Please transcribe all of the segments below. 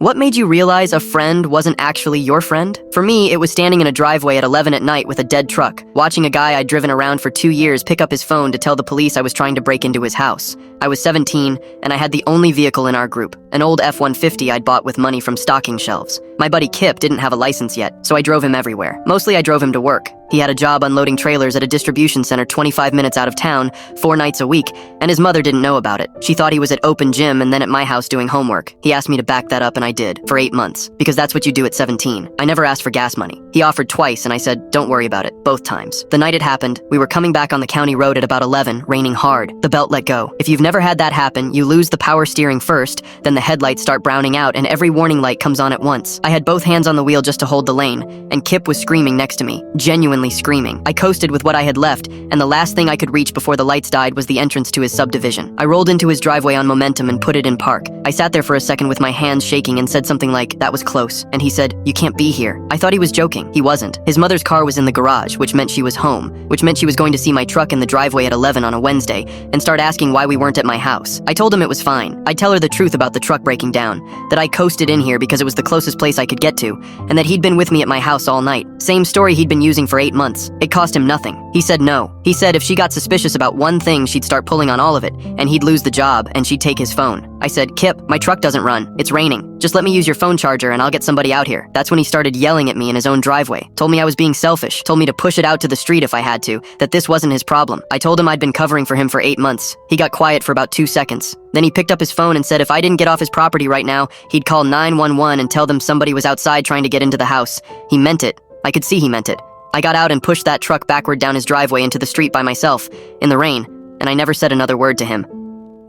What made you realize a friend wasn't actually your friend? For me, it was standing in a driveway at 11 at night with a dead truck, watching a guy I'd driven around for 2 years pick up his phone to tell the police I was trying to break into his house. I was 17, and I had the only vehicle in our group, an old F-150 I'd bought with money from stocking shelves. My buddy Kip didn't have a license yet, so I drove him everywhere. Mostly I drove him to work. He had a job unloading trailers at a distribution center 25 minutes out of town, 4 nights a week, and his mother didn't know about it. She thought he was at open gym and then at my house doing homework. He asked me to back that up, and I did, for 8 months, because that's what you do at 17. I never asked for gas money. He offered twice, and I said, don't worry about it, both times. The night it happened, we were coming back on the county road at about 11, raining hard. The belt let go. If you've never had that happen, you lose the power steering first, then the headlights start browning out, and every warning light comes on at once. I had both hands on the wheel just to hold the lane, and Kip was screaming next to me, genuinely screaming. I coasted with what I had left, and the last thing I could reach before the lights died was the entrance to his subdivision. I rolled into his driveway on momentum and put it in park. I sat there for a second with my hands shaking and said something like, that was close, and he said, you can't be here. I thought he was joking. He wasn't. His mother's car was in the garage, which meant she was home, which meant she was going to see my truck in the driveway at 11 on a Wednesday, and start asking why we weren't at my house. I told him it was fine. I'd tell her the truth about the truck breaking down, that I coasted in here because it was the closest place I could get to, and that he'd been with me at my house all night. Same story he'd been using for 8 months. It cost him nothing. He said no. He said if she got suspicious about one thing, she'd start pulling on all of it, and he'd lose the job, and she'd take his phone. I said, Kip, my truck doesn't run. It's raining. Just let me use your phone charger and I'll get somebody out here. That's when he started yelling at me in his own driveway. Told me I was being selfish. Told me to push it out to the street if I had to, that this wasn't his problem. I told him I'd been covering for him for 8 months. He got quiet for about 2 seconds. Then he picked up his phone and said if I didn't get off his property right now, he'd call 911 and tell them somebody was outside trying to get into the house. He meant it. I could see he meant it. I got out and pushed that truck backward down his driveway into the street by myself, in the rain, and I never said another word to him.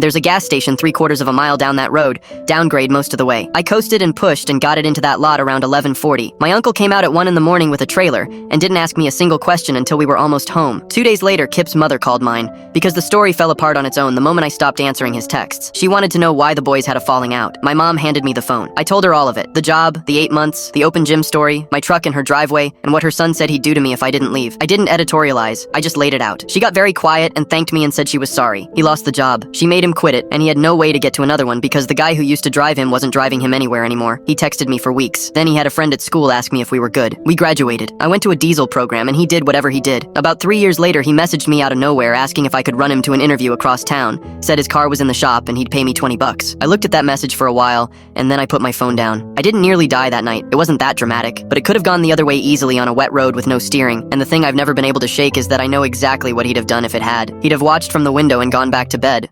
There's a gas station 3/4 of a mile down that road, downgrade most of the way. I coasted and pushed and got it into that lot around 11:40. My uncle came out at 1 in the morning with a trailer and didn't ask me a single question until we were almost home. 2 days later, Kip's mother called mine because the story fell apart on its own the moment I stopped answering his texts. She wanted to know why the boys had a falling out. My mom handed me the phone. I told her all of it. The job, the 8 months, the open gym story, my truck in her driveway, and what her son said he'd do to me if I didn't leave. I didn't editorialize. I just laid it out. She got very quiet and thanked me and said she was sorry. He lost the job. She made him quit it, and he had no way to get to another one because the guy who used to drive him wasn't driving him anywhere anymore. He texted me for weeks. Then he had a friend at school ask me if we were good. We graduated. I went to a diesel program and he did whatever he did. About 3 years later, he messaged me out of nowhere asking if I could run him to an interview across town. Said his car was in the shop and he'd pay me $20. I looked at that message for a while and then I put my phone down. I didn't nearly die that night. It wasn't that dramatic, but it could have gone the other way easily on a wet road with no steering. And the thing I've never been able to shake is that I know exactly what he'd have done if it had. He'd have watched from the window and gone back to bed.